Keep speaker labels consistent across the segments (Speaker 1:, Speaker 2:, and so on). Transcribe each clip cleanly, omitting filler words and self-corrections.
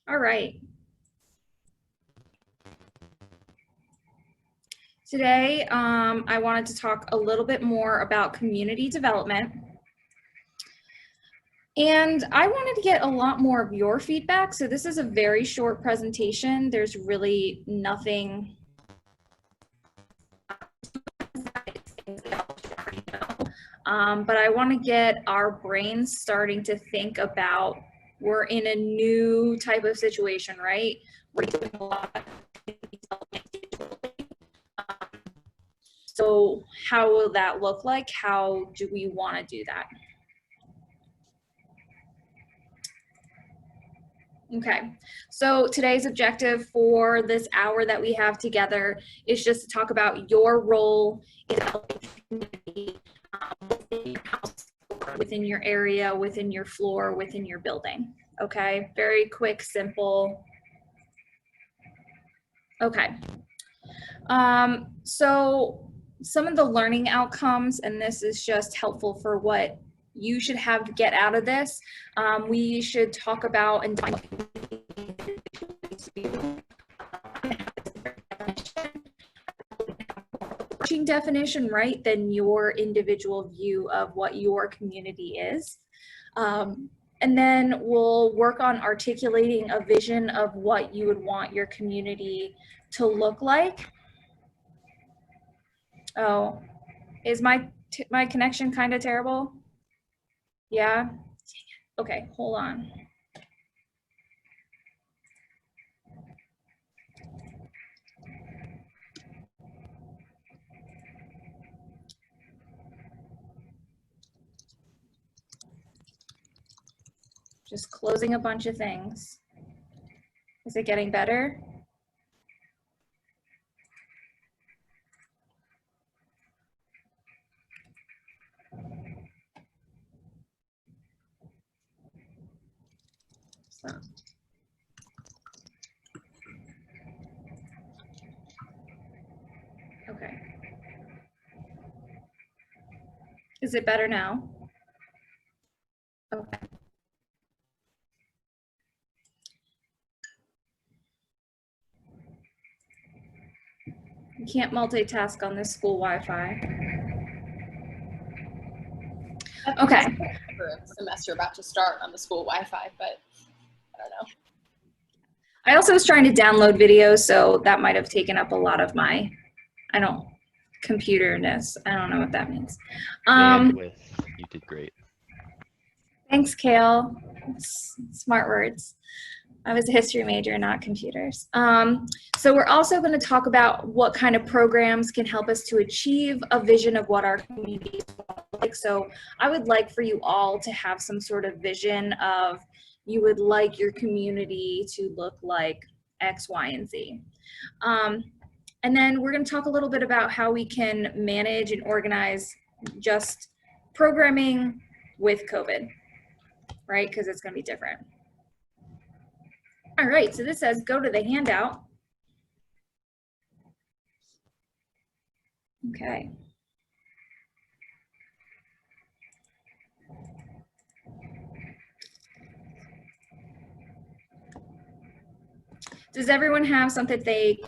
Speaker 1: All right. Today, I wanted to talk a little bit more about community development. And I wanted to get a lot more of your feedback. So this is a very short presentation. There's really nothing but I want to get our brains starting to think about we're in a new type of situation, right? We're doing a lot of so how will that look like? How do we want to do that? Okay, so today's objective for this hour that we have together is just to talk about your role in developing community within your house, within your area, within your floor, within your building. Okay, very quick, simple. Okay, so some of the learning outcomes, and this is just helpful for what you should have to get out of this. We should talk about and definition, right, than your individual view of what your community is. And then we'll work on articulating a vision of what you would want your community to look like. Oh, is my connection kind of terrible? Yeah? Okay, hold on. Just closing a bunch of things. Is it getting better? So. Okay. Is it better now? Okay. You can't multitask on this school Wi-Fi. Okay.
Speaker 2: For a semester about to start on the school Wi-Fi, but I don't know.
Speaker 1: I also was trying to download videos, so that might have taken up a lot of my, computer-ness. I don't know what that means.
Speaker 3: Bandwidth, you did great.
Speaker 1: Thanks, Kale. Smart words. I was a history major, not computers. So we're also going to talk about what kind of programs can help us to achieve a vision of what our community is like. So I would like for you all to have some sort of vision of you would like your community to look like X, Y, and Z. And then we're going to talk a little bit about how we can manage and organize just programming with COVID, right? Because it's going to be different. All right, so this says go to the handout. Okay. Does everyone have something they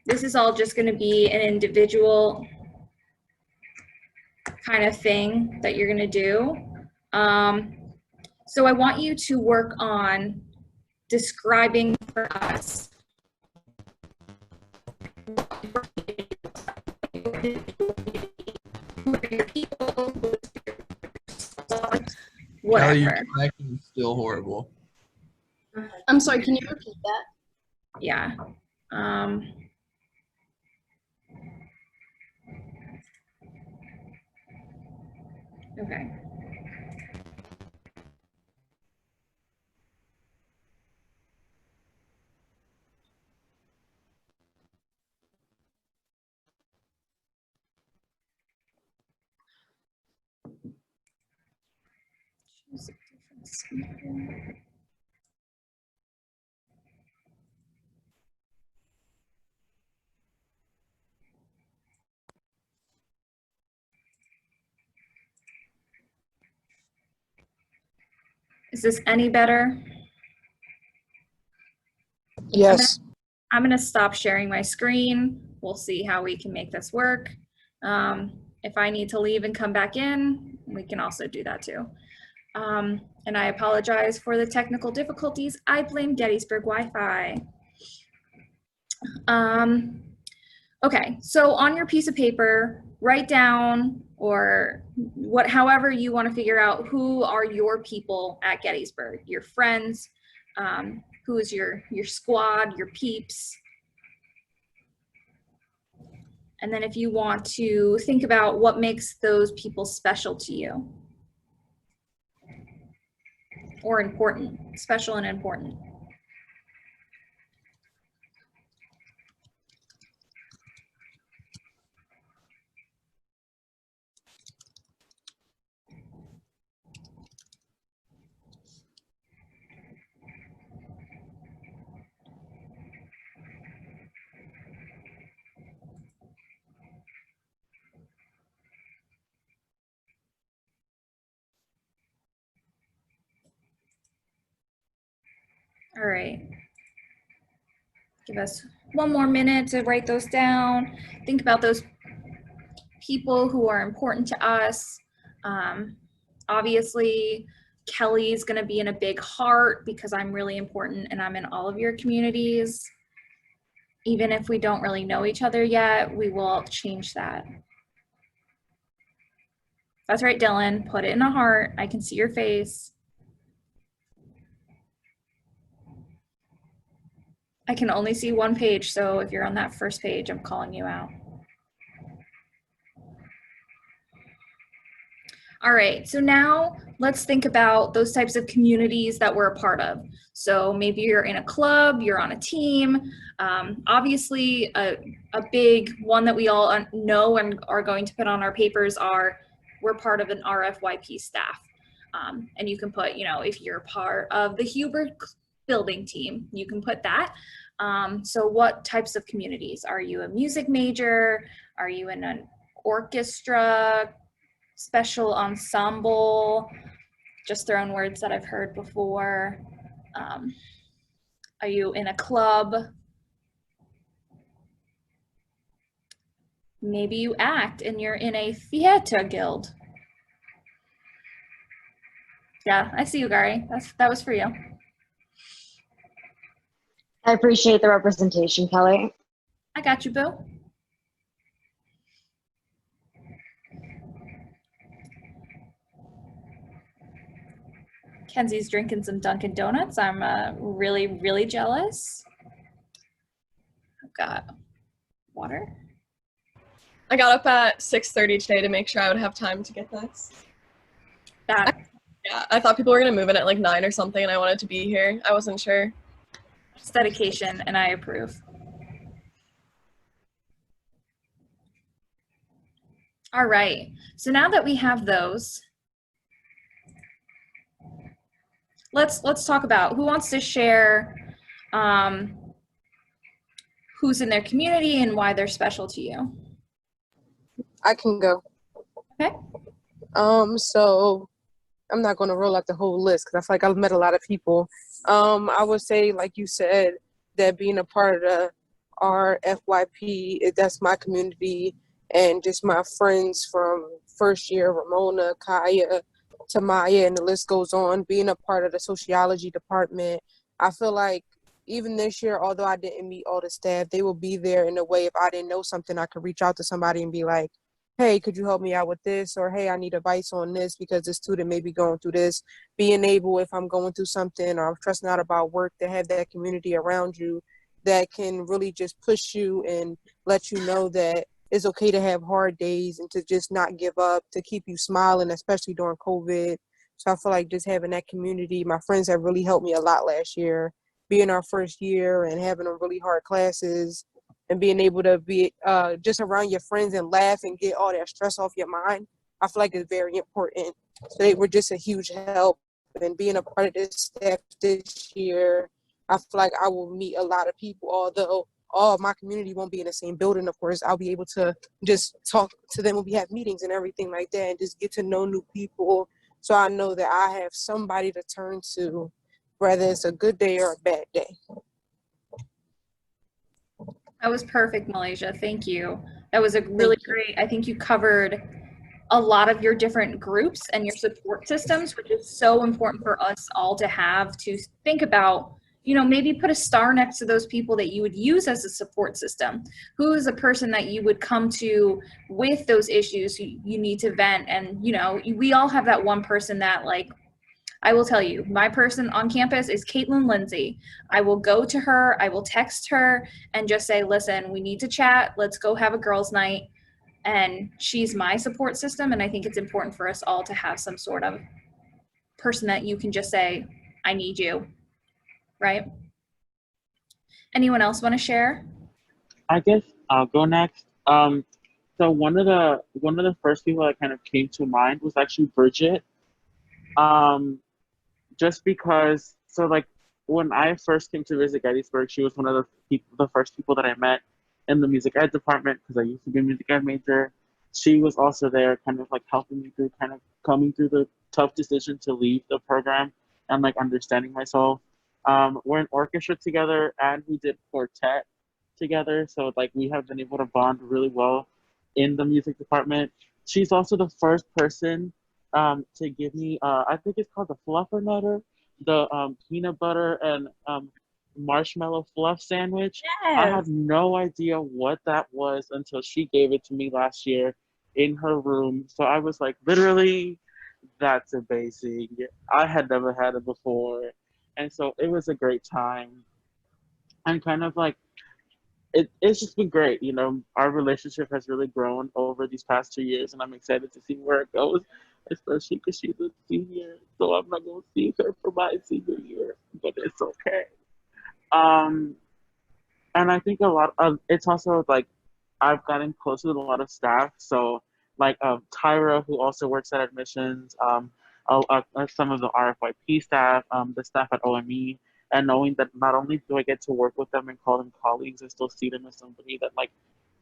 Speaker 1: this is all just going to be an individual kind of thing that you're going to do. So I want you to work on describing for us whatever.
Speaker 4: Your connection is still horrible.
Speaker 2: I'm sorry, can you repeat that?
Speaker 1: Yeah. Okay. Choose a different speaker. Is this any better?
Speaker 5: Yes.
Speaker 1: I'm gonna stop sharing my screen. We'll see how we can make this work. If I need to leave and come back in, we can also do that too. And I apologize for the technical difficulties. I blame Gettysburg Wi-Fi. Okay, so on your piece of paper, write down or however you want to figure out who are your people at Gettysburg, your friends, who is your squad, your peeps. And then if you want to think about what makes those people special to you or important, special and important. All right. Give us one more minute to write those down. Think about those people who are important to us. Obviously, Kelly's going to be in a big heart because I'm really important and I'm in all of your communities. Even if we don't really know each other yet, we will change that. That's right, Dylan. Put it in a heart. I can see your face. I can only see one page, so if you're on that first page, I'm calling you out. All right, so now let's think about those types of communities that we're a part of. So maybe you're in a club, you're on a team. Obviously, a big one that we all know and are going to put on our papers are we're part of an RFYP staff. And you can put, if you're part of the Huber building team, you can put that. So what types of communities? Are you a music major? Are you in an orchestra, special ensemble? Just throwing words that I've heard before. Are you in a club? Maybe you act and you're in a theater guild. Yeah, I see you, Gary. That was for you.
Speaker 6: I appreciate the representation, Kelly.
Speaker 1: I got you, Boo. Kenzie's drinking some Dunkin' Donuts. I'm really, really jealous. I've got water.
Speaker 5: I got up at 6:30 today to make sure I would have time to get this. Yeah, I thought people were gonna move in at like 9 or something, and I wanted to be here. I wasn't sure.
Speaker 1: It's dedication, and I approve. All right, so now that we have those, let's talk about who wants to share who's in their community and why they're special to you.
Speaker 7: I can go.
Speaker 1: Okay.
Speaker 7: So I'm not going to roll out the whole list because I feel like I've met a lot of people. I would say, like you said, that being a part of the RFYP, that's my community, and just my friends from first year, Ramona, Kaya, Tamaya, and the list goes on. Being a part of the sociology department, I feel like even this year, although I didn't meet all the staff, they will be there in a way if I didn't know something, I could reach out to somebody and be like, hey, could you help me out with this? Or, hey, I need advice on this because this student may be going through this. Being able, if I'm going through something or I'm stressing out about work, to have that community around you that can really just push you and let you know that it's okay to have hard days and to just not give up, to keep you smiling, especially during COVID. So I feel like just having that community, my friends have really helped me a lot last year, being our first year and having them really hard classes, and being able to be just around your friends and laugh and get all that stress off your mind, I feel like it's very important. So they were just a huge help. And being a part of this staff this year, I feel like I will meet a lot of people, although all of my community won't be in the same building, of course. I'll be able to just talk to them when we have meetings and everything like that and just get to know new people. so I know that I have somebody to turn to, whether it's a good day or a bad day.
Speaker 1: That was perfect, Malaysia. Thank you. That was a really
Speaker 7: Thank you.
Speaker 1: great, I think you covered a lot of your different groups and your support systems, which is so important for us all to have to think about, maybe put a star next to those people that you would use as a support system. Who is a person that you would come to with those issues you need to vent? And, we all have that one person that, like, I will tell you, my person on campus is Caitlin Lindsay. I will go to her, I will text her and just say, listen, we need to chat. Let's go have a girls' night. And she's my support system. And I think it's important for us all to have some sort of person that you can just say, I need you, right? Anyone else want to share?
Speaker 8: I guess I'll go next. So one of the first people that kind of came to mind was actually Bridget. Um, just because, so like when I first came to visit Gettysburg, she was one of the first people that I met in the music ed department because I used to be a music ed major. She was also there, kind of like helping me through, kind of coming through the tough decision to leave the program and like understanding myself. We're in orchestra together and we did quartet together, so like we have been able to bond really well in the music department. She's also the first person to give me I think it's called the Fluffernutter, the peanut butter and marshmallow fluff sandwich. I had no idea what that was until she gave it to me last year in her room. So I was like, literally, that's amazing. I had never had it before. And so it was a great time. And kind of like it's just been great. Our relationship has really grown over these past 2 years, and I'm excited to see where it goes, especially because she's a senior. So I'm not going to see her for my senior year, but it's okay. Um, and I think a lot of it's also like I've gotten close with a lot of staff. So like Tyra, who also works at admissions, some of the RFYP staff, the staff at OME, and knowing that not only do I get to work with them and call them colleagues, I still see them as somebody that like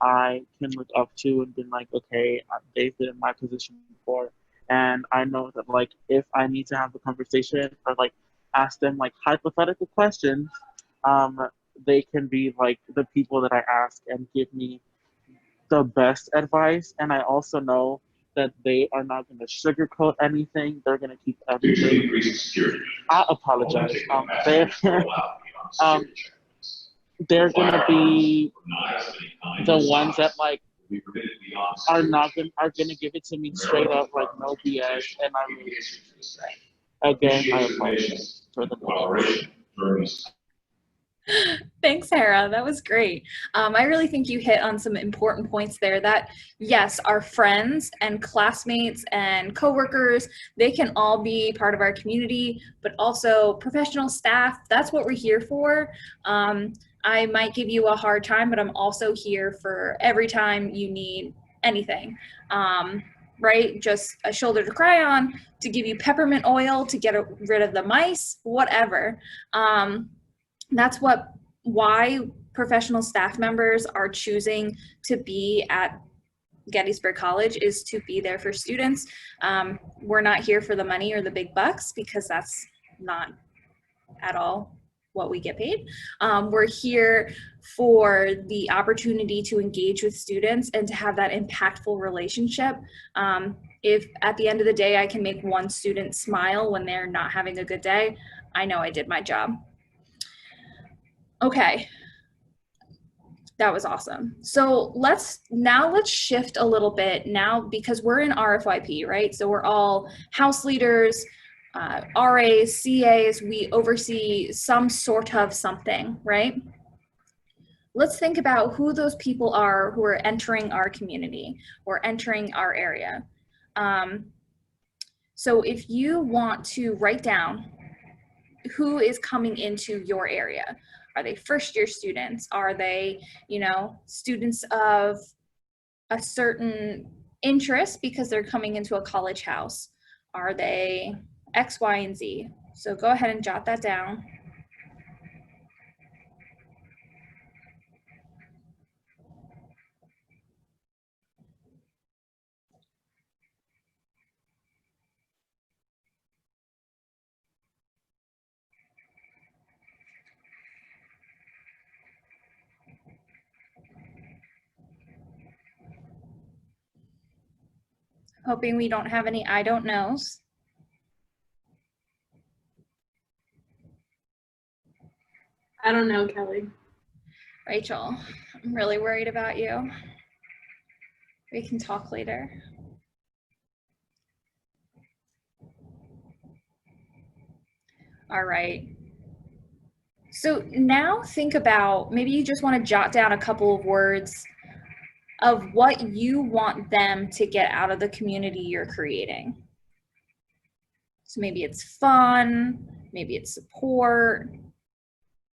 Speaker 8: I can look up to and been like, okay, they've been in my position before, and I know that like if I need to have a conversation or like ask them like hypothetical questions, um, they can be like the people that I ask and give me the best advice. And I also know that they are not going to sugarcoat anything. They're going to keep everything. I apologize. Um, they're going to be the ones that like are going to give it to me straight up, like no BS. And I really again, I apologize for the noise.
Speaker 1: Thanks, Hera. That was great. I really think you hit on some important points there that, yes, our friends and classmates and coworkers, they can all be part of our community, but also professional staff. That's what we're here for. I might give you a hard time, but I'm also here for every time you need anything. Right? Just a shoulder to cry on, to give you peppermint oil, to get rid of the mice, whatever. That's why professional staff members are choosing to be at Gettysburg College, is to be there for students. We're not here for the money or the big bucks, because that's not at all what we get paid. We're here for the opportunity to engage with students and to have that impactful relationship. If at the end of the day I can make one student smile when they're not having a good day, I know I did my job. Okay, that was awesome. So let's shift a little bit now, because we're in RFYP, right? So we're all house leaders, RAs, CAs, we oversee some sort of something, right? Let's think about who those people are who are entering our community or entering our area. So if you want to write down who is coming into your area, are they first year students? Are they, students of a certain interest because they're coming into a college house? Are they X, Y, and Z? So go ahead and jot that down. Hoping we don't have any I don't knows.
Speaker 9: I don't know, Kelly.
Speaker 1: Rachel, I'm really worried about you. We can talk later. All right. So now think about, maybe you just want to jot down a couple of words of what you want them to get out of the community you're creating. So maybe it's fun, maybe it's support,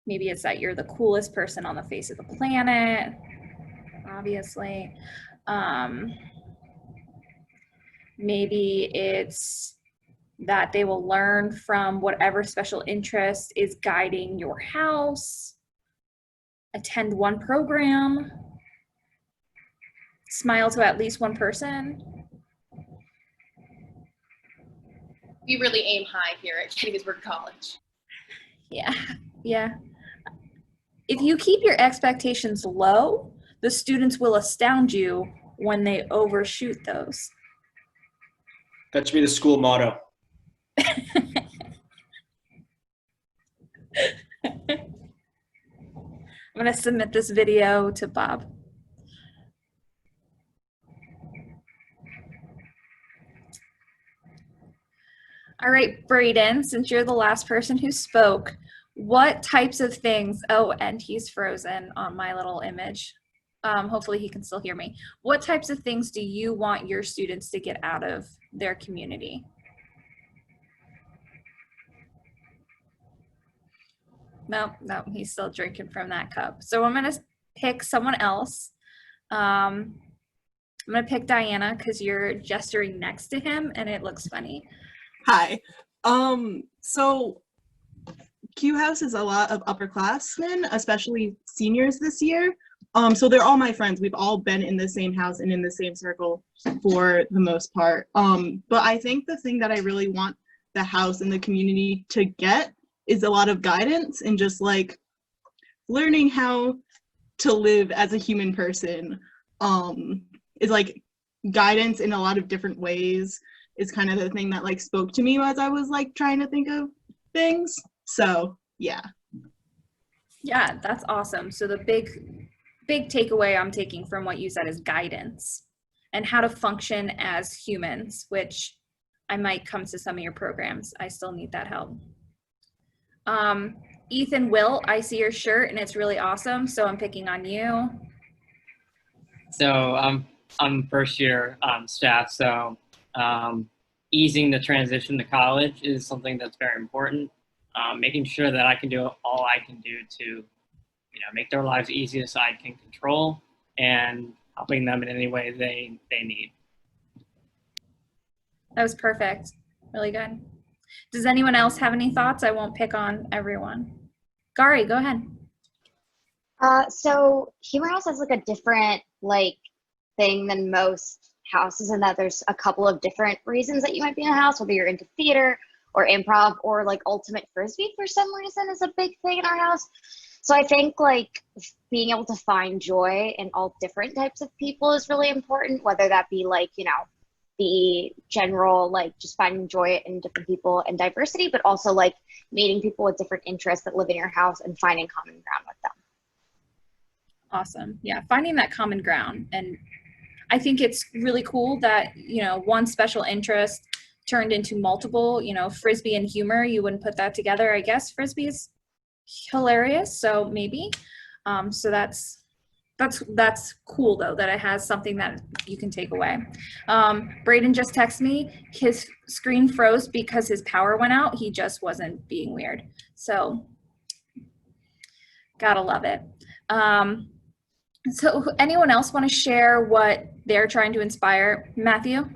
Speaker 1: maybe it's that you're the coolest person on the face of the planet, obviously. Maybe it's that they will learn from whatever special interest is guiding your house, attend one program, smile to at least one person.
Speaker 2: We really aim high here at Gettysburg College.
Speaker 1: Yeah, yeah. If you keep your expectations low, the students will astound you when they overshoot those.
Speaker 10: That should be the school motto.
Speaker 1: I'm gonna submit this video to Bob. All right, Braden, since you're the last person who spoke, what types of things, oh, and he's frozen on my little image. Hopefully he can still hear me. What types of things do you want your students to get out of their community? No, he's still drinking from that cup. So I'm gonna pick someone else. I'm gonna pick Diana because you're gesturing next to him and it looks funny.
Speaker 11: Hi. So Q House is a lot of upperclassmen, especially seniors this year. So they're all my friends. We've all been in the same house and in the same circle for the most part. But I think the thing that I really want the house and the community to get is a lot of guidance and just like learning how to live as a human person. Is like guidance in a lot of different ways is kind of the thing that like spoke to me as I was like trying to think of things. So yeah.
Speaker 1: Yeah, that's awesome. So the big takeaway I'm taking from what you said is guidance and how to function as humans, which I might come to some of your programs. I still need that help. Ethan Will, I see your shirt and it's really awesome. So I'm picking on you.
Speaker 12: So I'm first year staff. So easing the transition to college is something that's very important. Making sure that I can do all I can do to, make their lives easy as I can control, and helping them in any way they need.
Speaker 1: That was perfect. Really good. Does anyone else have any thoughts? I won't pick on everyone. Gari, go ahead.
Speaker 6: So Humor House has like a different thing than most houses in that there's a couple of different reasons that you might be in a house, whether you're into theater or improv or like ultimate frisbee for some reason is a big thing in our house. So I think being able to find joy in all different types of people is really important, whether that be the general just finding joy in different people and diversity, but also meeting people with different interests that live in your house and finding common ground with them.
Speaker 1: Awesome. Yeah, finding that common ground. And I think it's really cool that, one special interest turned into multiple, frisbee and humor. You wouldn't put that together. I guess frisbee is hilarious, so maybe. So that's cool though, that it has something that you can take away. Braden just texted me, his screen froze because his power went out. He just wasn't being weird. So gotta love it. So anyone else want to share what they're trying to inspire? Matthew?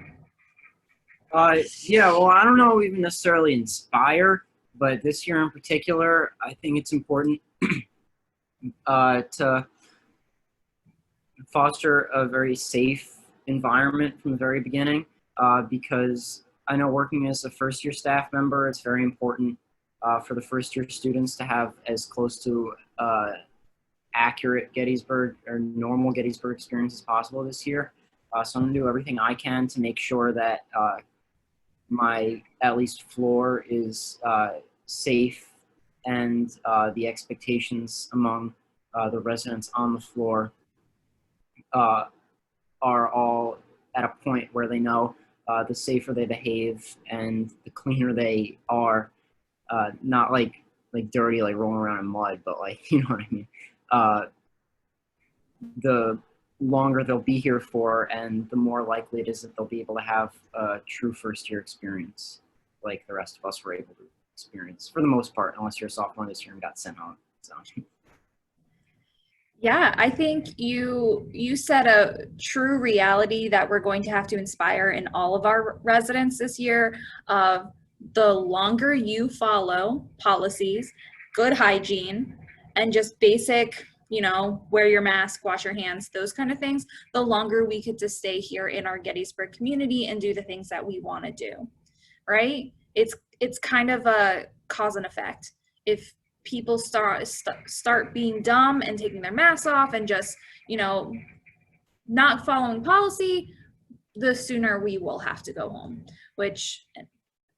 Speaker 13: Yeah, well, I don't know even necessarily inspire, but this year in particular, I think it's important to foster a very safe environment from the very beginning, because I know working as a first-year staff member, it's very important for the first-year students to have as close to accurate Gettysburg or normal Gettysburg experience as possible this year. So I'm gonna do everything I can to make sure that my at least floor is safe, and the expectations among the residents on the floor are all at a point where they know the safer they behave and the cleaner they are. Not like dirty, like rolling around in mud, but like, you know what I mean. The longer they'll be here for, and the more likely it is that they'll be able to have a true first year experience, like the rest of us were able to experience, for the most part, unless you're a sophomore this year and got sent home. So.
Speaker 1: Yeah, I think you set a true reality that we're going to have to inspire in all of our residents this year. Of the longer you follow policies, good hygiene, and just basic, wear your mask, wash your hands, those kind of things, the longer we get to stay here in our Gettysburg community and do the things that we want to do, right? It's kind of a cause and effect. If people start being dumb and taking their masks off and just, not following policy, the sooner we will have to go home, which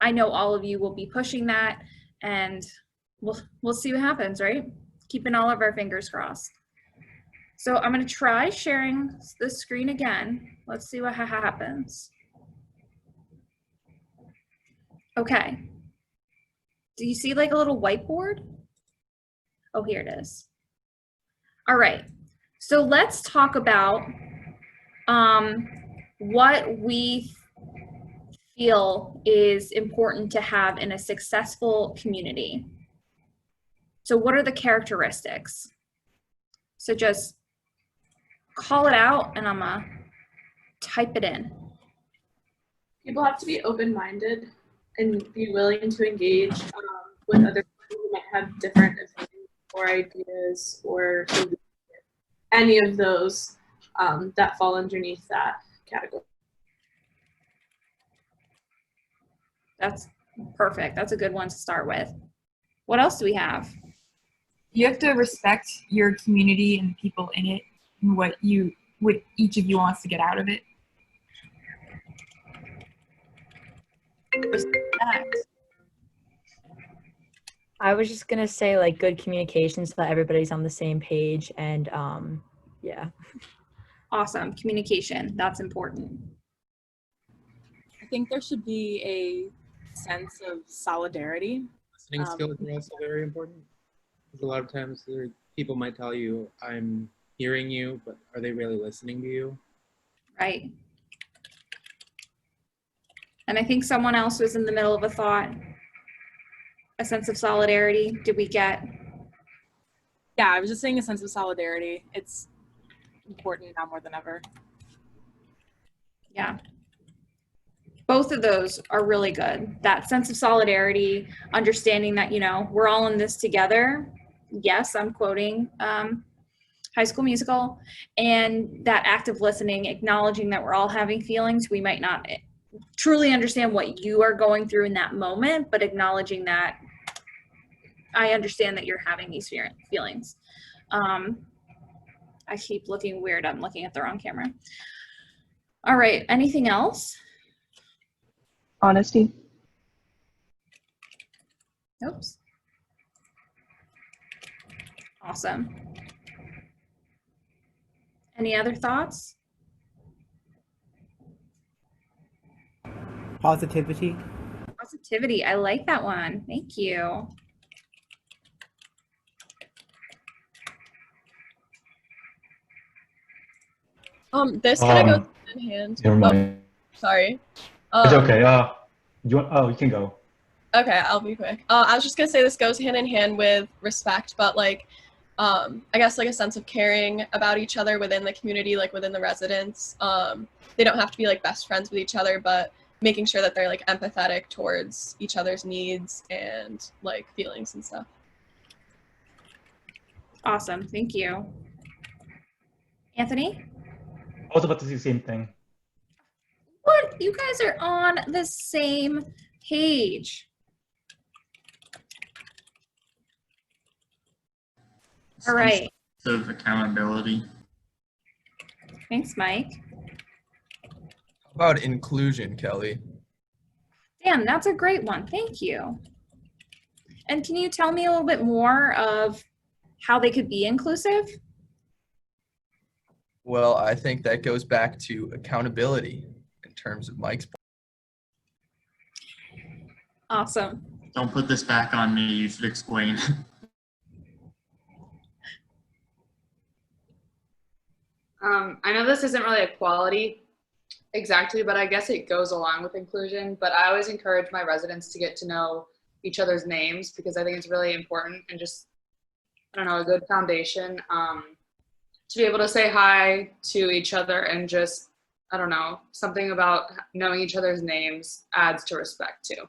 Speaker 1: I know all of you will be pushing that, and we'll see what happens, right? Keeping all of our fingers crossed. So I'm going to try sharing the screen again. Let's see what happens. Okay. Do you see like a little whiteboard? Oh, here it is. All right. So let's talk about what we feel is important to have in a successful community. So what are the characteristics? So just call it out, and I'm gonna type it in.
Speaker 9: People have to be open-minded and be willing to engage with other people who might have different opinions or ideas or any of those that fall underneath that category.
Speaker 1: That's perfect. That's a good one to start with. What else do we have?
Speaker 14: You have to respect your community and the people in it and what each of you wants to get out of it.
Speaker 1: Respect.
Speaker 15: I was just gonna say like good communication so that everybody's on the same page, and yeah.
Speaker 1: Awesome. Communication. That's important.
Speaker 16: I think there should be a sense of solidarity.
Speaker 4: Listening skills are also very important. Because a lot of times people might tell you, I'm hearing you, but are they really listening to you?
Speaker 1: Right. And I think someone else was in the middle of a thought. A sense of solidarity. Did we get?
Speaker 16: Yeah, I was just saying a sense of solidarity. It's important now more than ever.
Speaker 1: Yeah. Both of those are really good. That sense of solidarity, understanding that, we're all in this together. Yes, I'm quoting High School Musical. And that active listening, acknowledging that we're all having feelings. We might not truly understand what you are going through in that moment, but acknowledging that I understand that you're having these feelings. I keep looking weird. I'm looking at the wrong camera. All right. Anything else?
Speaker 11: Honesty.
Speaker 1: Oops. Awesome. Any other thoughts?
Speaker 17: Positivity.
Speaker 1: Positivity. I like that one. Thank you.
Speaker 5: This kind of goes hand in hand.
Speaker 18: Never mind.
Speaker 5: Sorry.
Speaker 18: It's okay. You can go.
Speaker 5: Okay, I'll be quick. I was just gonna say this goes hand in hand with respect, but like, I guess like a sense of caring about each other within the community, like within the residents. They don't have to be like best friends with each other, but making sure that they're like empathetic towards each other's needs and like feelings and stuff.
Speaker 1: Awesome. Thank you. Anthony?
Speaker 18: I was about to say the same thing.
Speaker 1: What? You guys are on the same page. All right.
Speaker 19: Of accountability.
Speaker 1: Thanks, Mike.
Speaker 17: About inclusion, Kelly.
Speaker 1: Dan, that's a great one. Thank you. And can you tell me a little bit more of how they could be inclusive?
Speaker 17: Well, I think that goes back to accountability in terms of Mike's.
Speaker 1: Awesome.
Speaker 19: Don't put this back on me. You should explain.
Speaker 20: I know this isn't really equality exactly, but I guess it goes along with inclusion. But I always encourage my residents to get to know each other's names because I think it's really important and just, I don't know, a good foundation to be able to say hi to each other and just, I don't know, something about knowing each other's names adds to respect too.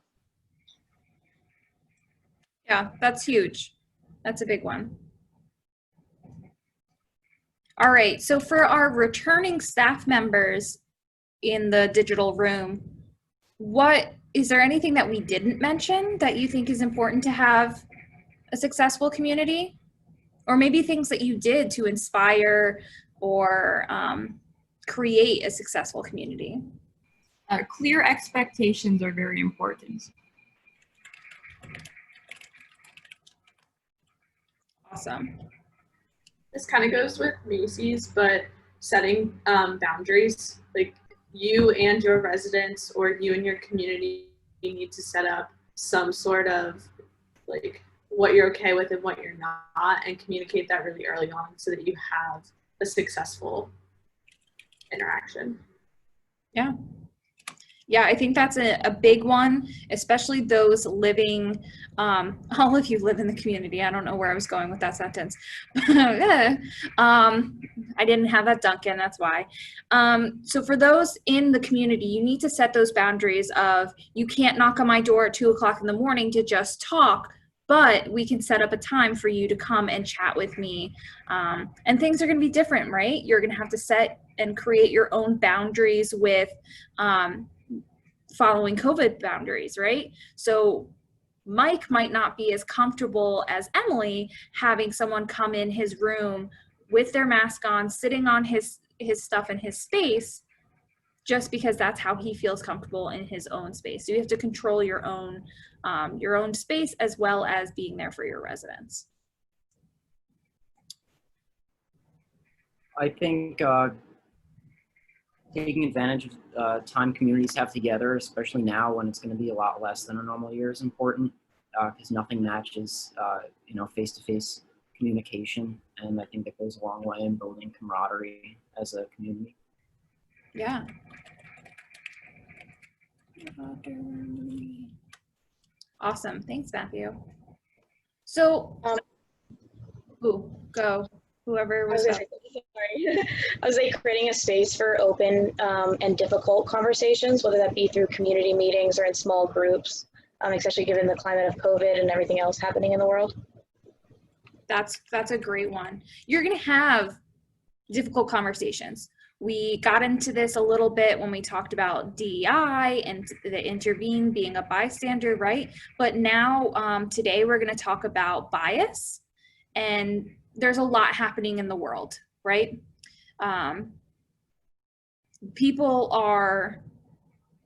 Speaker 1: Yeah, that's huge. That's a big one. All right, so for our returning staff members in the digital room, is there anything that we didn't mention that you think is important to have a successful community? Or maybe things that you did to inspire or create a successful community?
Speaker 14: Clear expectations are very important.
Speaker 1: Awesome.
Speaker 9: This kind of goes with Macy's, but setting boundaries, like you and your residents or you and your community need to set up some sort of like what you're okay with and what you're not, and communicate that really early on so that you have a successful interaction.
Speaker 1: Yeah. Yeah, I think that's a big one, especially those living, all of you live in the community. I don't know where I was going with that sentence. I didn't have that Duncan, that's why. So for those in the community, you need to set those boundaries of, you can't knock on my door at 2 o'clock in the morning to just talk, but we can set up a time for you to come and chat with me. And things are gonna be different, right? You're gonna have to set and create your own boundaries with, following COVID boundaries, right? So Mike might not be as comfortable as Emily having someone come in his room with their mask on, sitting on his stuff in his space, just because that's how he feels comfortable in his own space. So you have to control your own space as well as being there for your residents.
Speaker 13: I think taking advantage of time communities have together, especially now when it's going to be a lot less than a normal year, is important because nothing matches, face-to-face communication, and I think that goes a long way in building camaraderie as a community.
Speaker 1: Yeah. Awesome. Thanks, Matthew. So, go. Whoever was up.
Speaker 21: Sorry. I was like creating a space for open and difficult conversations, whether that be through community meetings or in small groups, especially given the climate of COVID and everything else happening in the world.
Speaker 1: That's a great one. You're going to have difficult conversations. We got into this a little bit when we talked about DEI and the intervene being a bystander, right? But now today we're going to talk about bias, and there's a lot happening in the world, right? People are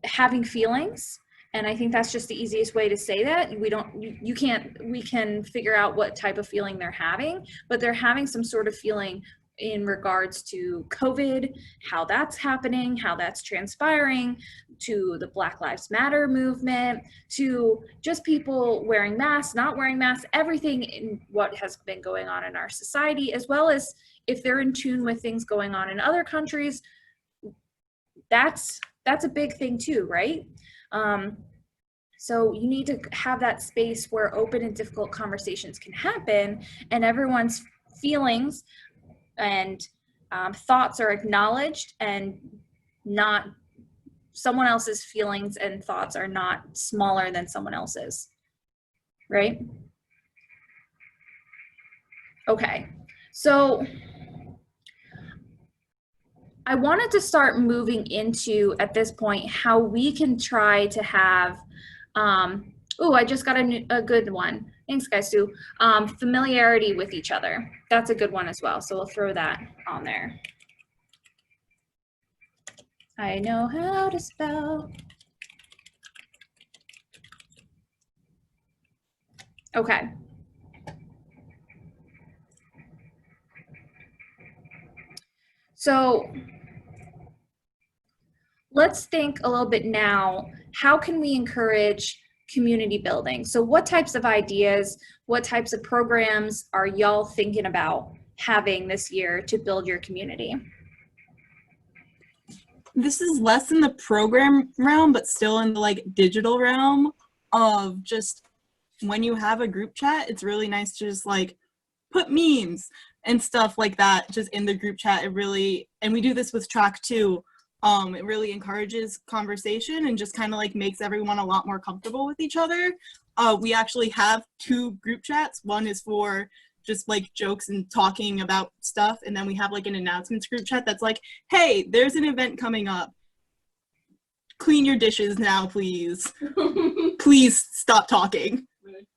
Speaker 1: having feelings, and I think that's just the easiest way to say that. We can figure out what type of feeling they're having, but they're having some sort of feeling in regards to COVID, how that's happening, how that's transpiring, to the Black Lives Matter movement, to just people wearing masks, not wearing masks, everything in what has been going on in our society, as well as if they're in tune with things going on in other countries. That's a big thing too, right? So you need to have that space where open and difficult conversations can happen, and everyone's feelings and thoughts are acknowledged, and not someone else's feelings and thoughts are not smaller than someone else's, right? Okay, so I wanted to start moving into, at this point, how we can try to have, I just got a good one. Thanks, guys, Sue. Familiarity with each other. That's a good one as well. So we'll throw that on there. I know how to spell. Okay. So let's think a little bit now, how can we encourage community building? So what types of ideas, what types of programs are y'all thinking about having this year to build your community?
Speaker 11: This is less in the program realm, but still in the like digital realm of just when you have a group chat, it's really nice to just like put memes and stuff like that just in the group chat. It really, and we do this with track too. It really encourages conversation and just kind of like makes everyone a lot more comfortable with each other. We actually have 2 group chats. One is for just like jokes and talking about stuff. And then we have like an announcements group chat that's like, hey, there's an event coming up. Clean your dishes now, please. Please stop talking.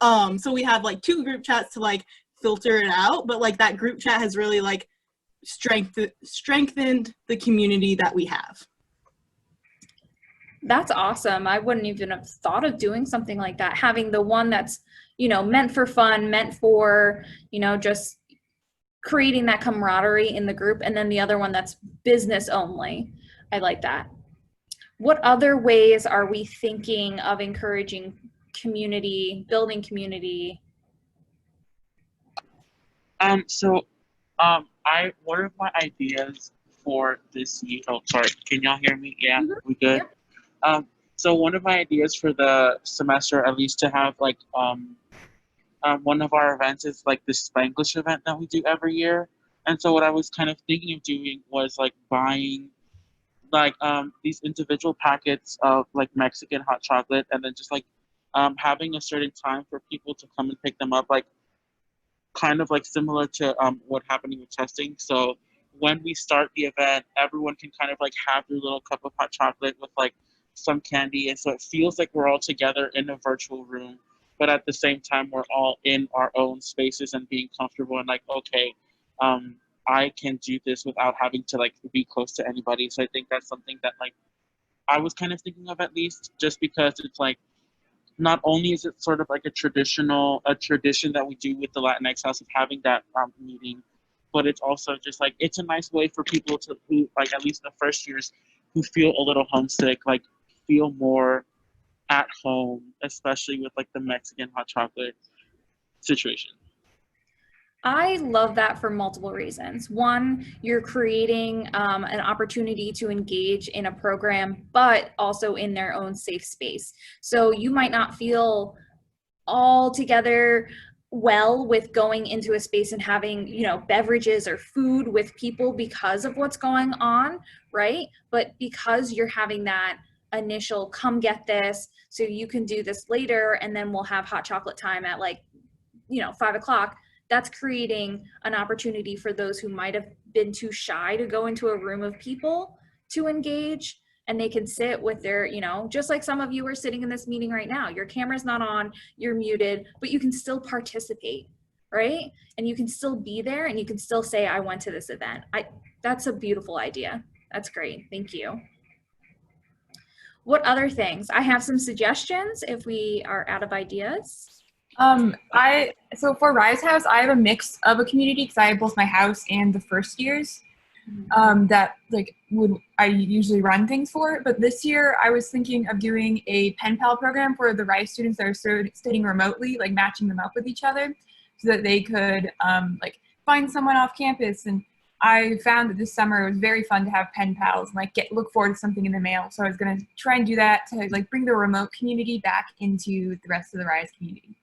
Speaker 11: So we have like 2 group chats to like filter it out, but like that group chat has really like strengthened the community that we have.
Speaker 1: That's awesome. I wouldn't even have thought of doing something like that. Having the one that's, you know, meant for fun, meant for, you know, just creating that camaraderie in the group, and then the other one that's business only. I like that. What other ways are we thinking of encouraging community, building community?
Speaker 8: One of my ideas for this year, oh, sorry, can y'all hear me? Yeah, we good? Yeah. So one of my ideas for the semester, at least to have like, one of our events is like the Spanglish event that we do every year. And so what I was kind of thinking of doing was like buying like these individual packets of like Mexican hot chocolate, and then just like having a certain time for people to come and pick them up, like kind of like similar to what happening with testing. So when we start the event, everyone can kind of like have their little cup of hot chocolate with like some candy, and so it feels like we're all together in a virtual room, but at the same time we're all in our own spaces and being comfortable and like, okay, I can do this without having to like be close to anybody. So I think that's something that like I was kind of thinking of, at least, just because it's like not only is it sort of like a tradition that we do with the Latinx House of having that meeting, but it's also just like, it's a nice way for people to, who like at least the first years who feel a little homesick, like feel more at home, especially with like the Mexican hot chocolate situation.
Speaker 1: I love that for multiple reasons. One, you're creating an opportunity to engage in a program, but also in their own safe space. So you might not feel all together well with going into a space and having, you know, beverages or food with people because of what's going on, right? But because you're having that initial come get this so you can do this later, and then we'll have hot chocolate time at like, you know, 5 o'clock. That's creating an opportunity for those who might have been too shy to go into a room of people to engage, and they can sit with their, you know, just like some of you are sitting in this meeting right now. Your camera's not on, you're muted, but you can still participate, right? And you can still be there, and you can still say, I went to this event. That's a beautiful idea. That's great. Thank you. What other things? I have some suggestions if we are out of ideas.
Speaker 14: So for Rise House, I have a mix of a community because I have both my house and the first years that like I usually run things for. But this year I was thinking of doing a pen pal program for the Rise students that are studying remotely, like matching them up with each other so that they could like find someone off campus. And I found that this summer it was very fun to have pen pals and like look forward to something in the mail. So I was gonna try and do that to like bring the remote community back into the rest of the Rise community.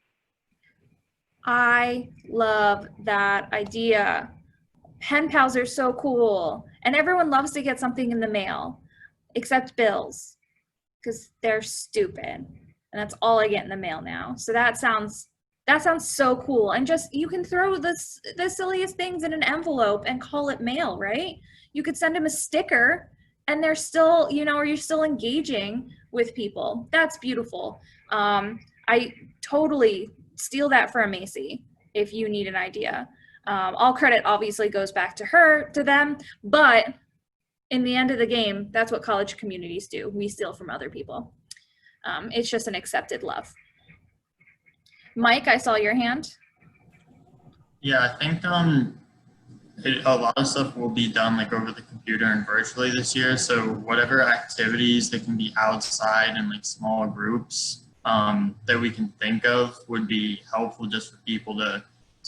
Speaker 1: I love that idea. Pen pals are so cool. And everyone loves to get something in the mail, except bills, because they're stupid. And that's all I get in the mail now. So that sounds so cool. And just, you can throw the silliest things in an envelope and call it mail, right? You could send them a sticker and they're still, you know, or you're still engaging with people. That's beautiful. I totally steal that from Macy if you need an idea. All credit obviously goes back to them, but in the end of the game, that's what college communities do. We steal from other people. It's just an accepted love. Mike, I saw your hand.
Speaker 19: Yeah, I think a lot of stuff will be done like over the computer and virtually this year. So whatever activities that can be outside in like small groups that we can think of would be helpful just for people to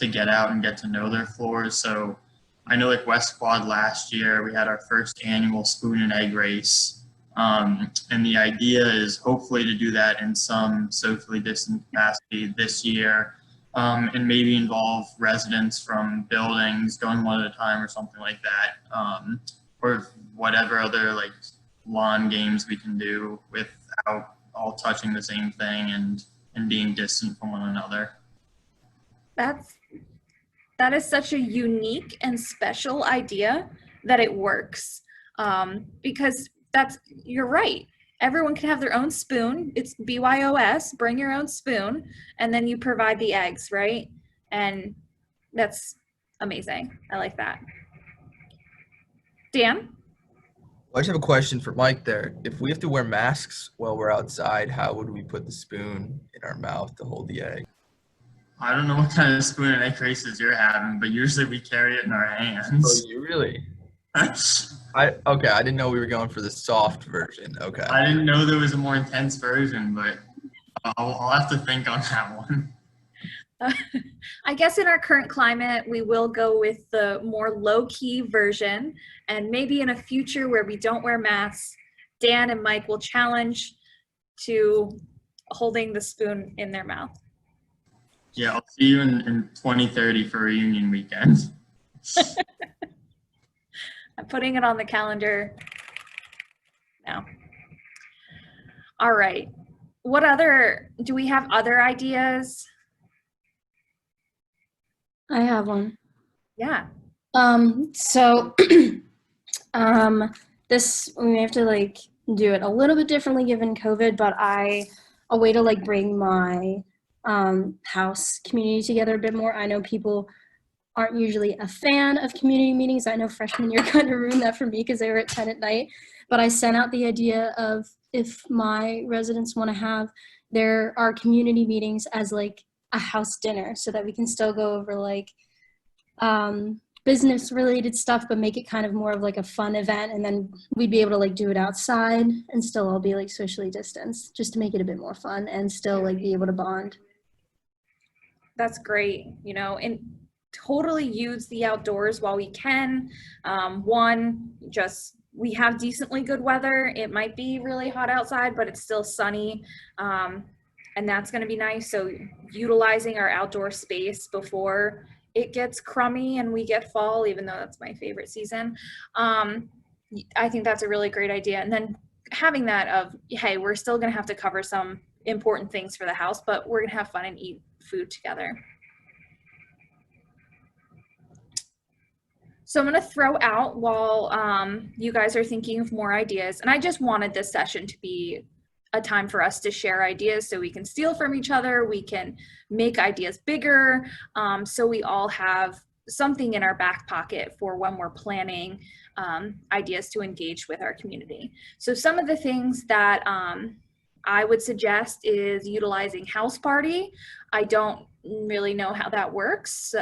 Speaker 19: get out and get to know their floors. So I know like West Quad last year, we had our first annual spoon and egg race. And the idea is hopefully to do that in some socially distant capacity this year. And maybe involve residents from buildings going one at a time or something like that, or whatever other like lawn games we can do without all touching the same thing and being distant from one another.
Speaker 1: That is such a unique and special idea that it works, because you're right. Everyone can have their own spoon. It's BYOS, bring your own spoon, and then you provide the eggs, right? And that's amazing. I like that. Dan?
Speaker 17: I just have a question for Mike there. If we have to wear masks while we're outside, how would we put the spoon in our mouth to hold the egg?
Speaker 19: I don't know what kind of spoon and egg races you're having, but usually we carry it in our hands.
Speaker 17: Oh, you really? Okay, I didn't know we were going for the soft version. Okay.
Speaker 19: I didn't know there was a more intense version, but I'll have to think on that one.
Speaker 1: I guess in our current climate, we will go with the more low-key version, and maybe in a future where we don't wear masks, Dan and Mike will challenge to holding the spoon in their mouth.
Speaker 19: Yeah, I'll see you in 2030 for reunion weekend.
Speaker 1: I'm putting it on the calendar now. All right. Do we have other ideas?
Speaker 3: I have one.
Speaker 1: Yeah.
Speaker 3: So this, we may have to like do it a little bit differently given COVID, but a way to like bring my house community together a bit more. I know people aren't usually a fan of community meetings. I know freshman year kind of ruined that for me because they were at 10 at night. But I sent out the idea of if my residents want to have our community meetings as like a house dinner so that we can still go over like business related stuff, but make it kind of more of like a fun event. And then we'd be able to like do it outside and still all be like socially distanced just to make it a bit more fun and still like be able to bond.
Speaker 1: That's great, and totally use the outdoors while we can. We have decently good weather. It might be really hot outside, but it's still sunny, and that's going to be nice. So utilizing our outdoor space before it gets crummy and we get fall, even though that's my favorite season. I think that's a really great idea. And then having that of, hey, we're still going to have to cover some important things for the house, but we're going to have fun and eat food together. So I'm going to throw out while you guys are thinking of more ideas, and I just wanted this session to be a time for us to share ideas so we can steal from each other, we can make ideas bigger, so we all have something in our back pocket for when we're planning ideas to engage with our community. So some of the things that I would suggest is utilizing House Party. I don't really know how that works.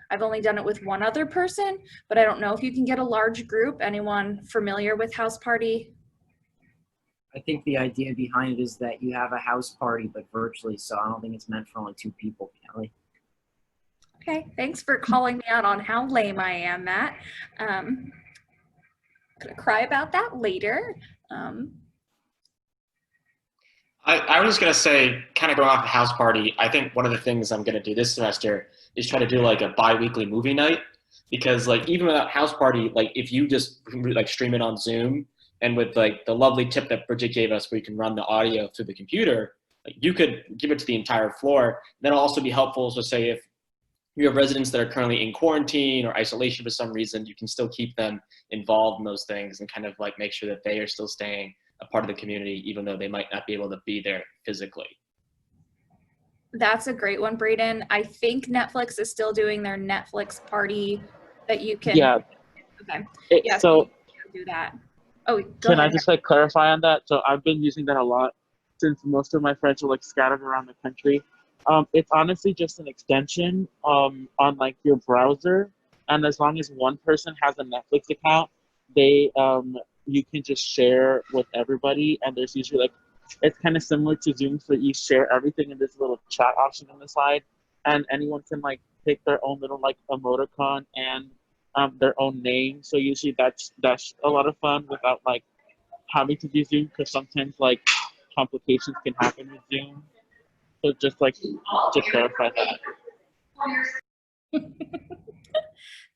Speaker 1: I've only done it with one other person, but I don't know if you can get a large group. Anyone familiar with House Party?
Speaker 13: I think the idea behind it is that you have a house party, but virtually, so I don't think it's meant for only 2 people, Kelly.
Speaker 1: Okay, thanks for calling me out on how lame I am, Matt. I'm gonna cry about that later.
Speaker 10: I was going to say, kind of going off the house party, I think one of the things I'm going to do this semester is try to do like a bi-weekly movie night, because like even without house party, like if you just like stream it on Zoom, and with like the lovely tip that Bridget gave us where you can run the audio through the computer, like you could give it to the entire floor. That'll also be helpful. So say if you have residents that are currently in quarantine or isolation for some reason, you can still keep them involved in those things and kind of like make sure that they are still staying a part of the community, even though they might not be able to be there physically.
Speaker 1: That's a great one, Braden. I think Netflix is still doing their Netflix party that you can.
Speaker 8: Yeah.
Speaker 1: Okay.
Speaker 8: So
Speaker 1: do that. Oh, go
Speaker 8: Can I
Speaker 1: ahead.
Speaker 8: just like clarify on that? So I've been using that a lot since most of my friends are like scattered around the country. It's honestly just an extension on like your browser, and as long as one person has a Netflix account, they you can just share with everybody, and there's usually like it's kind of similar to Zoom, so you share everything in this little chat option on the side, and anyone can like pick their own little like emoticon and their own name. So usually that's a lot of fun without like having to do Zoom, because sometimes like complications can happen with Zoom. So just like to clarify that.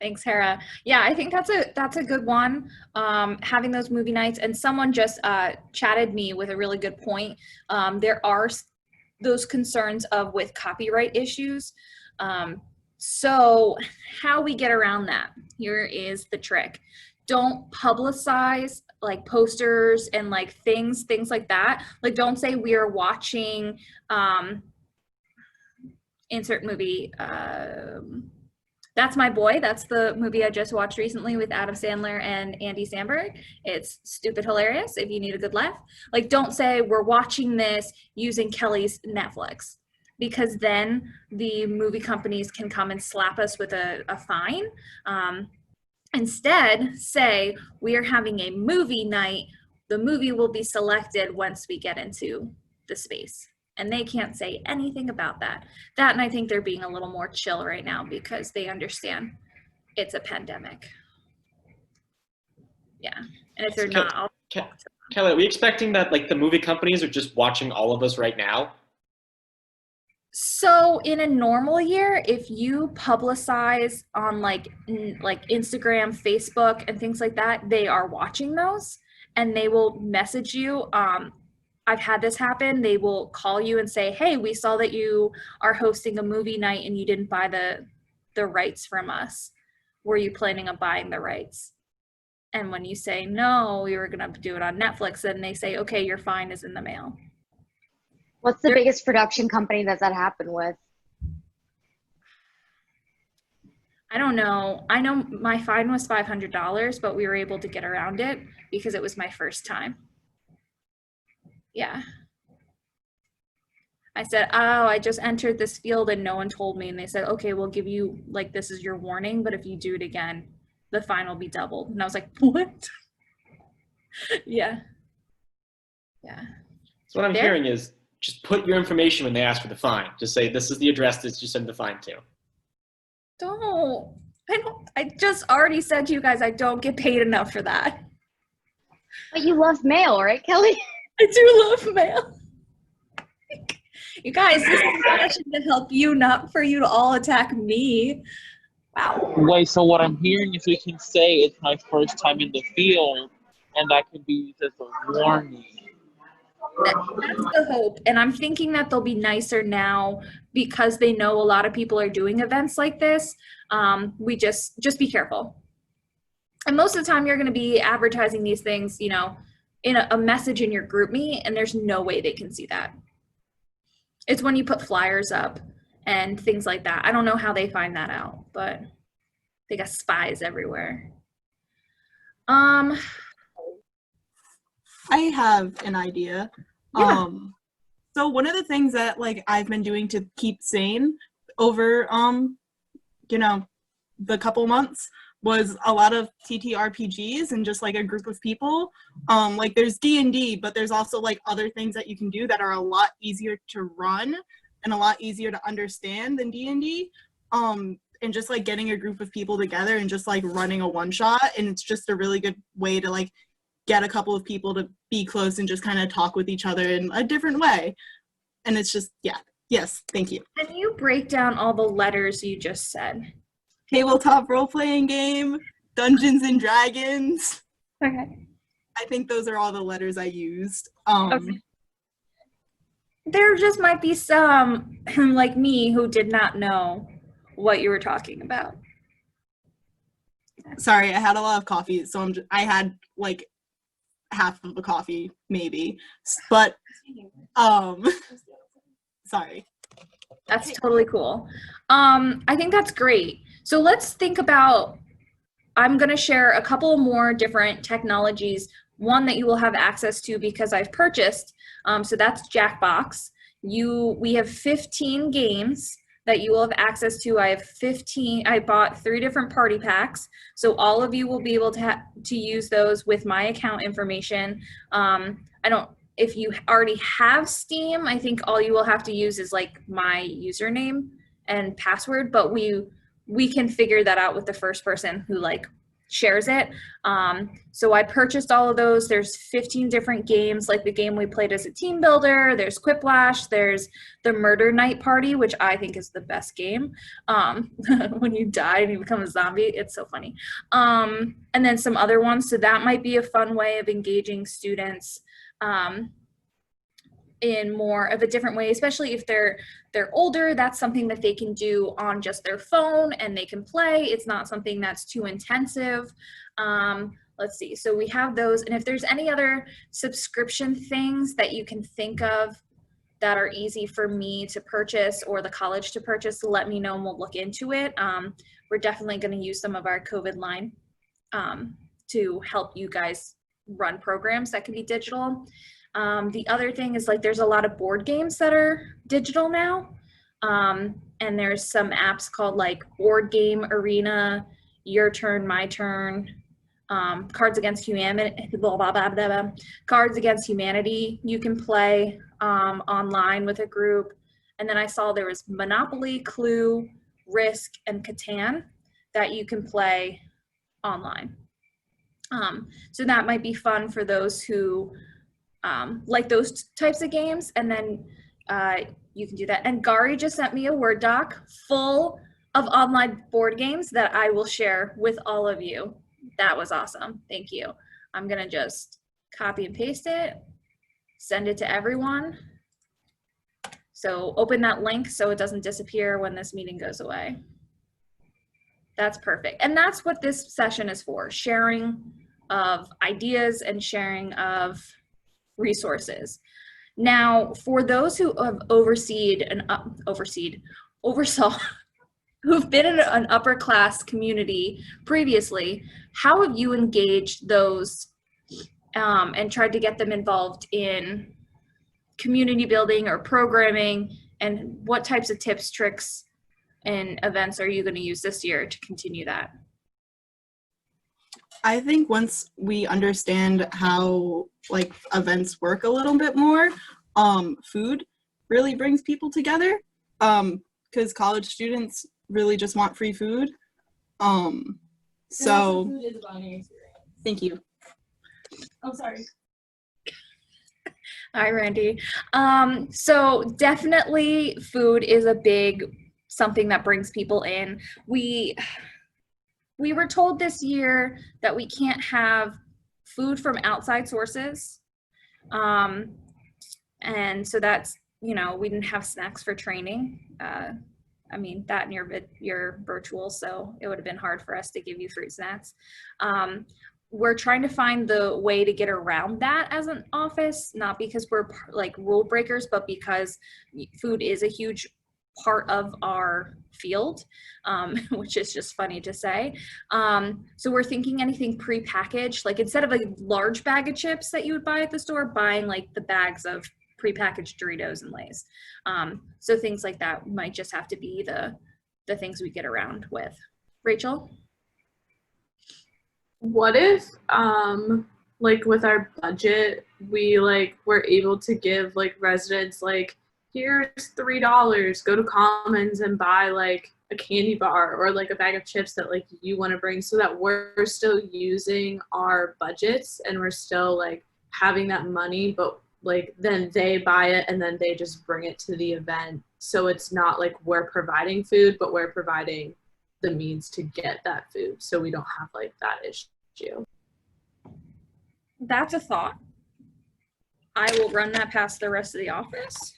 Speaker 1: Thanks, Hera. Yeah, I think that's a good one. Having those movie nights, and someone just chatted me with a really good point. There are those concerns with copyright issues. So how we get around that? Here is the trick. Don't publicize like posters and like things like that. Like don't say we are watching insert movie. That's My Boy. That's the movie I just watched recently with Adam Sandler and Andy Samberg. It's stupid hilarious if you need a good laugh. Like don't say we're watching this using Kelly's Netflix, because then the movie companies can come and slap us with a fine. Instead, say we are having a movie night. The movie will be selected once we get into the space. And they can't say anything about that. And I think they're being a little more chill right now because they understand it's a pandemic. Yeah, and if they're not, I'll
Speaker 10: Kelly, are we expecting that like the movie companies are just watching all of us right now?
Speaker 1: So in a normal year, if you publicize on like Instagram, Facebook, and things like that, they are watching those and they will message you. I've had this happen. They will call you and say, hey, we saw that you are hosting a movie night and you didn't buy the rights from us. Were you planning on buying the rights? And when you say, no, we were going to do it on Netflix, then they say, okay, your fine is in the mail.
Speaker 6: What's the biggest production company that happened with?
Speaker 1: I don't know. I know my fine was $500, but we were able to get around it because it was my first time. Yeah. I said, oh, I just entered this field and no one told me. And they said, okay, we'll give you, like, this is your warning, but if you do it again, the fine will be doubled. And I was like, what? Yeah. Yeah.
Speaker 10: So what I'm hearing is just put your information when they ask for the fine. Just say, this is the address that you send the fine to.
Speaker 1: I just already said to you guys, I don't get paid enough for that.
Speaker 6: But you love mail, right, Kelly?
Speaker 1: I do love mail. You guys, this is a session to help you, not for you to all attack me. Wow.
Speaker 8: Wait, so what I'm hearing is we can say it's my first time in the field, and that can be used as a warning.
Speaker 1: That's the hope. And I'm thinking that they'll be nicer now because they know a lot of people are doing events like this. We just be careful. And most of the time you're going to be advertising these things, you know, in a message in your group me, and there's no way they can see that. It's when you put flyers up and things like that. I don't know how they find that out, but they got spies everywhere.
Speaker 11: I have an idea.
Speaker 1: Yeah.
Speaker 11: So one of the things that like I've been doing to keep sane over you know, the couple months was a lot of TTRPGs and just like a group of people. Like there's D&D, but there's also like other things that you can do that are a lot easier to run and a lot easier to understand than D&D. And just like getting a group of people together and just like running a one shot, and it's just a really good way to like get a couple of people to be close and just kind of talk with each other in a different way. And it's just, yeah. Yes, thank you.
Speaker 1: Can you break down all the letters you just said?
Speaker 11: Tabletop role-playing game, Dungeons and Dragons.
Speaker 1: Okay.
Speaker 11: I think those are all the letters I used.
Speaker 1: Okay. There just might be some like me who did not know what you were talking about.
Speaker 11: Sorry, I had a lot of coffee, so I had like half of the coffee maybe, but sorry.
Speaker 1: That's totally cool. I think that's great. So let's think about I'm going to share a couple more different technologies. One that you will have access to because I've purchased. So that's Jackbox. We have 15 games that you will have access to. I bought 3 different party packs. So all of you will be able to use those with my account information. If you already have Steam, I think all you will have to use is like my username and password, but we can figure that out with the first person who like shares it. So I purchased all of those. There's 15 different games, like the game we played as a team builder. There's Quiplash. There's the Murder Night Party, which I think is the best game. When you die and you become a zombie, it's so funny. And then some other ones. So that might be a fun way of engaging students in more of a different way, especially if they're older. That's something that they can do on just their phone and they can play. It's not something that's too intensive. Let's see, so we have those, and if there's any other subscription things that you can think of that are easy for me to purchase or the college to purchase, let me know and we'll look into it. We're definitely going to use some of our COVID line to help you guys run programs that can be digital. The other thing is like there's a lot of board games that are digital now, and there's some apps called like Board Game Arena, Your Turn, My Turn, Cards Against Humanity, Cards Against Humanity you can play online with a group. And then I saw there was Monopoly, Clue, Risk, and Catan that you can play online. So that might be fun for those who like those types of games, and then you can do that. And Gary just sent me a Word doc full of online board games that I will share with all of you. That was awesome. Thank you. I'm gonna just copy and paste it, send it to everyone. So open that link so it doesn't disappear when this meeting goes away. That's perfect. And that's what this session is for, sharing of ideas and sharing of resources. Now, for those who have oversaw, who've been in an upper class community previously, how have you engaged those and tried to get them involved in community building or programming, and what types of tips, tricks, and events are you going to use this year to continue that?
Speaker 11: I think once we understand how like events work a little bit more, food really brings people together, because college students really just want free food. So
Speaker 16: Food is a bonding experience.
Speaker 11: thank you.
Speaker 16: Oh, sorry.
Speaker 1: Hi, Randy. So definitely food is a big something that brings people in. We were told this year that we can't have food from outside sources. And so that's, we didn't have snacks for training. I mean, that and you're virtual, so it would have been hard for us to give you fruit snacks. We're trying to find the way to get around that as an office, not because we're like rule breakers, but because food is a huge part of our field, which is just funny to say. So we're thinking anything pre-packaged, like instead of a large bag of chips that you would buy at the store, buying like the bags of pre-packaged Doritos and Lay's. So things like that might just have to be the things we get around with. Rachel?
Speaker 9: What if, like with our budget, we like were able to give like residents like, here's $3, go to Commons and buy like a candy bar or like a bag of chips that like you want to bring, so that we're still using our budgets and we're still like having that money, but like then they buy it and then they just bring it to the event. So it's not like we're providing food, but we're providing the means to get that food, so we don't have like that issue.
Speaker 1: That's a thought. I will run that past the rest of the office.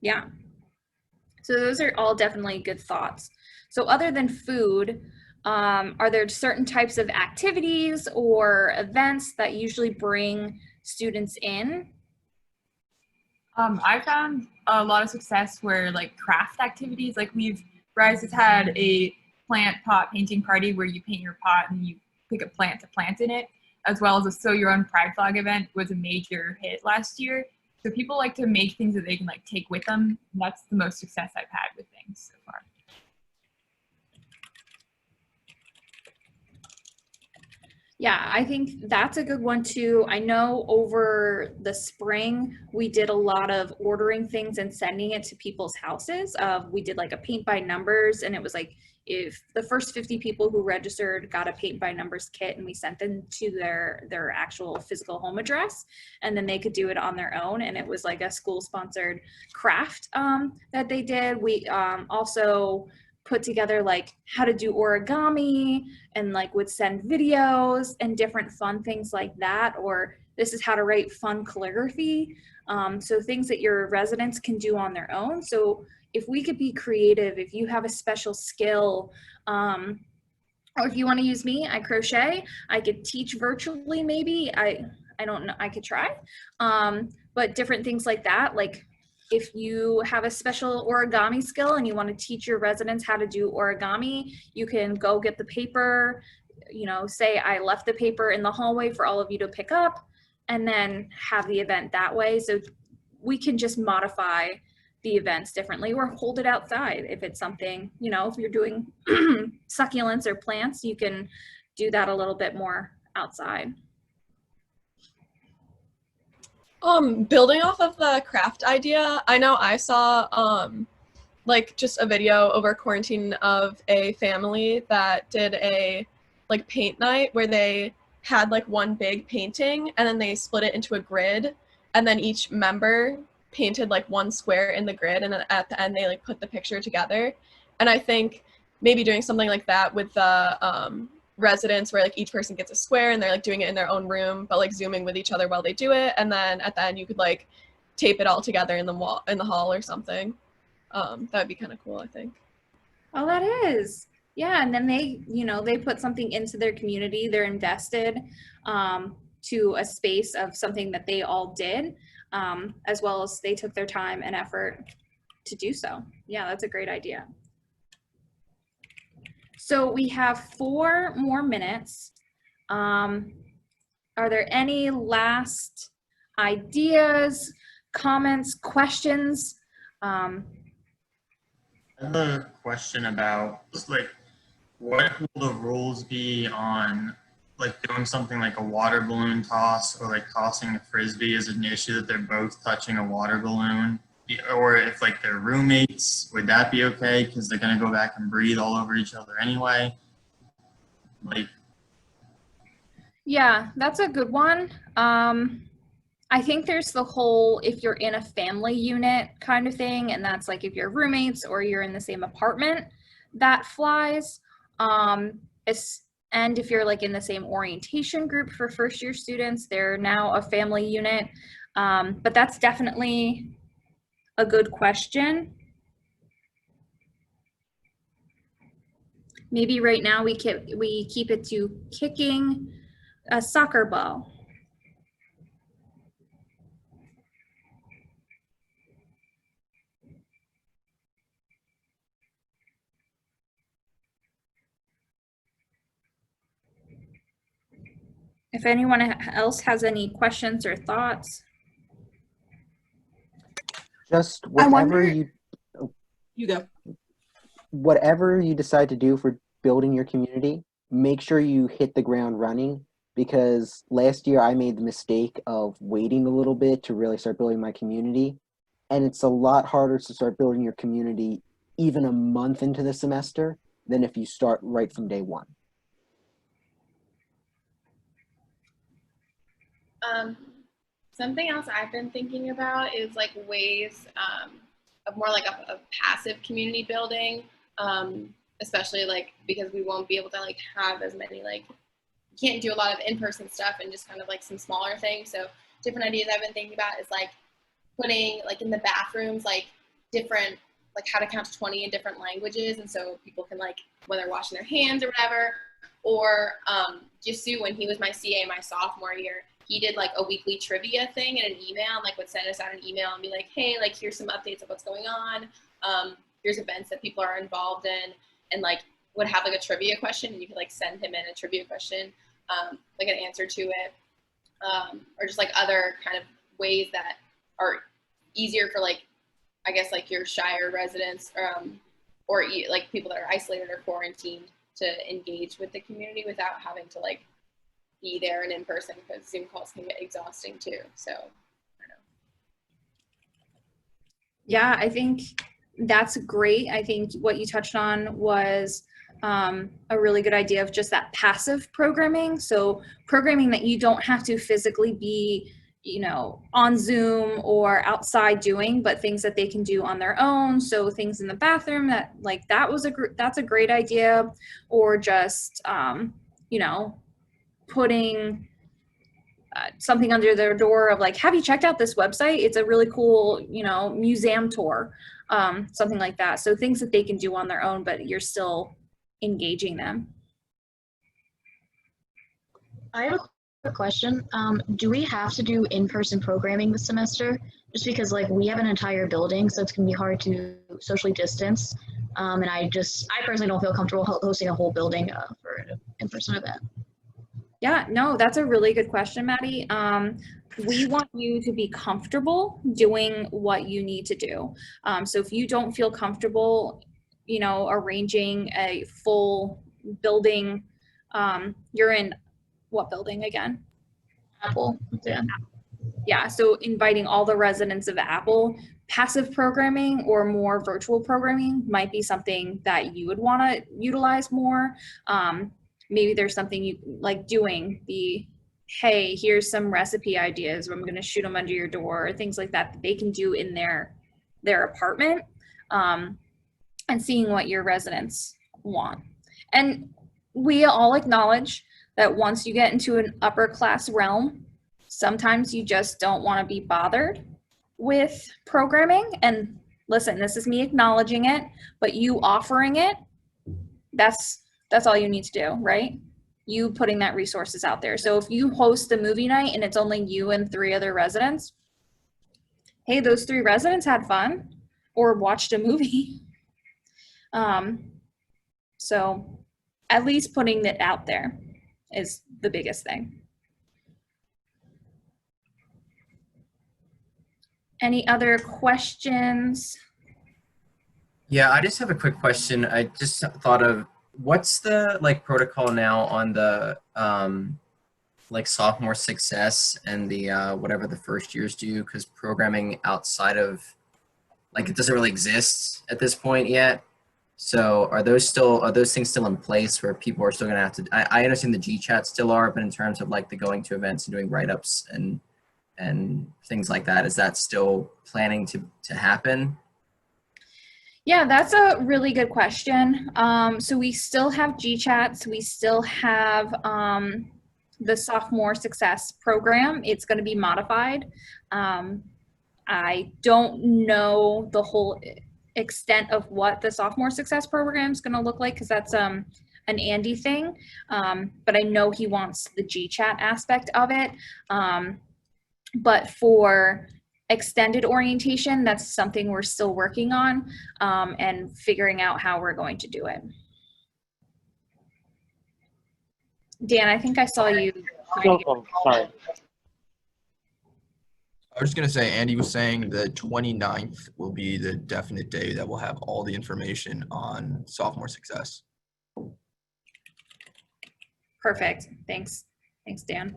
Speaker 1: Yeah. So those are all definitely good thoughts. So other than food, Are there certain types of activities or events that usually bring students in?
Speaker 14: I found a lot of success where like craft activities, like Rise has had a plant pot painting party where you paint your pot and you pick a plant to plant in it, as well as a Sew Your Own Pride Flag event was a major hit last year. So people like to make things that they can like take with them. And that's the most success I've had with things so far.
Speaker 1: Yeah, I think that's a good one too. I know over the spring, we did a lot of ordering things and sending it to people's houses. We did like a paint by numbers, and it was like if the first 50 people who registered got a paint by numbers kit, and we sent them to their actual physical home address, and then they could do it on their own. And it was like a school sponsored craft that they did. We also put together like how to do origami, and like would send videos and different fun things like that, or this is how to write fun calligraphy. So things that your residents can do on their own. So if we could be creative, if you have a special skill, or if you want to use me, I crochet, I could teach virtually maybe. I don't know, I could try. But different things like that, like if you have a special origami skill and you want to teach your residents how to do origami, you can go get the paper, you know, say I left the paper in the hallway for all of you to pick up, and then have the event that way. So we can just modify the events differently, or hold it outside. If it's something, you know, if you're doing succulents or plants, you can do that a little bit more outside.
Speaker 5: Building off of the craft idea, I know I saw like just a video over quarantine of a family that did a like paint night where they had like one big painting and then they split it into a grid, and then each member painted like one square in the grid, and then at the end they like put the picture together. And I think maybe doing something like that with the residents where like each person gets a square and they're like doing it in their own room, but like zooming with each other while they do it, and then at the end you could like tape it all together in the wall in the hall or something. That would be kind of cool, I think.
Speaker 1: Oh, that is. Yeah, and then they, you know, they put something into their community, they're invested to a space of something that they all did, as well as they took their time and effort to do so. Yeah, that's a great idea. So we have 4 more minutes. Are there any last ideas, comments, questions?
Speaker 19: I have a question about just like, what will the rules be on like doing something like a water balloon toss, or like tossing a frisbee is an issue that they're both touching a water balloon? Or if like they're roommates, would that be okay? Because they're gonna go back and breathe all over each other anyway. Like,
Speaker 1: Yeah, that's a good one. I think there's the whole, if you're in a family unit kind of thing, and that's like if you're roommates or you're in the same apartment, that flies. And if you're like in the same orientation group for first year students, they're now a family unit. But that's definitely a good question. Maybe right now we keep it to kicking a soccer ball. If anyone else has any questions or thoughts.
Speaker 7: Just
Speaker 11: I
Speaker 7: whatever
Speaker 11: wonder- You go.
Speaker 7: whatever you decide to do for building your community, make sure you hit the ground running, because last year I made the mistake of waiting a little bit to really start building my community, and it's a lot harder to start building your community even a month into the semester than if you start right from day one.
Speaker 2: Something else I've been thinking about is like ways of more like a passive community building, especially like because we won't be able to like have as many like, you can't do a lot of in-person stuff and just kind of like some smaller things. So different ideas I've been thinking about is like putting like in the bathrooms like different like how to count to 20 in different languages, and so people can like when they're washing their hands or whatever. Or Jisu, when he was my CA my sophomore year, he did like a weekly trivia thing in an email, and like would send us out an email and be like, hey, like here's some updates of what's going on. Here's events that people are involved in, and like would have like a trivia question, and you could like send him in a trivia question, like an answer to it, or just like other kind of ways that are easier for like, I guess like your shire residents, or like people that are isolated or quarantined to engage with the community without having to like be there and in person, because Zoom calls can get exhausting too. So I don't know.
Speaker 1: Yeah, I think that's great. I think what you touched on was a really good idea of just that passive programming. So programming that you don't have to physically be, you know, on Zoom or outside doing, but things that they can do on their own. So things in the bathroom that like, that's a great idea. Or just, you know, putting something under their door of like, have you checked out this website? It's a really cool, you know, museum tour, something like that. So things that they can do on their own, but you're still engaging them.
Speaker 21: I have a question. Do we have to do in-person programming this semester? Just because like we have an entire building, so it's gonna be hard to socially distance. And I personally don't feel comfortable hosting a whole building for an in-person event.
Speaker 1: Yeah, no, that's a really good question, Maddie. We want you to be comfortable doing what you need to do. So if you don't feel comfortable, you know, arranging a full building, you're in what building again?
Speaker 21: Apple.
Speaker 1: Yeah, so inviting all the residents of Apple, passive programming or more virtual programming might be something that you would want to utilize more. Maybe there's something you like doing, hey, here's some recipe ideas, I'm going to shoot them under your door, or things like that they can do in their apartment, and seeing what your residents want. And we all acknowledge that once you get into an upper class realm, sometimes you just don't want to be bothered with programming. And listen, this is me acknowledging it, but you offering it, that's all you need to do, right? You putting that resources out there. So if you host a movie night and it's only you and 3 other residents, hey, those 3 residents had fun or watched a movie. So at least putting it out there is the biggest thing. Any other questions?
Speaker 12: Yeah, I just have a quick question. I just thought of, what's the like protocol now on the like sophomore success and the whatever the first years do? Because programming outside of, like, it doesn't really exist at this point yet. So are those things still in place where people are still gonna have to, I understand the GChat still are, but in terms of like the going to events and doing write-ups and things like that, is that still planning to happen?
Speaker 1: Yeah, that's a really good question. So we still have GChats, we still have the sophomore success program. It's going to be modified. I don't know the whole extent of what the sophomore success program is going to look like, because that's an Andy thing, but I know he wants the GChat aspect of it. But for extended orientation, that's something we're still working on, and figuring out how we're going to do it. Dan, I think I saw you.
Speaker 8: Oh, sorry.
Speaker 17: I was just going to say, Andy was saying the 29th will be the definite day that we'll have all the information on sophomore success.
Speaker 1: Perfect. Thanks, Dan.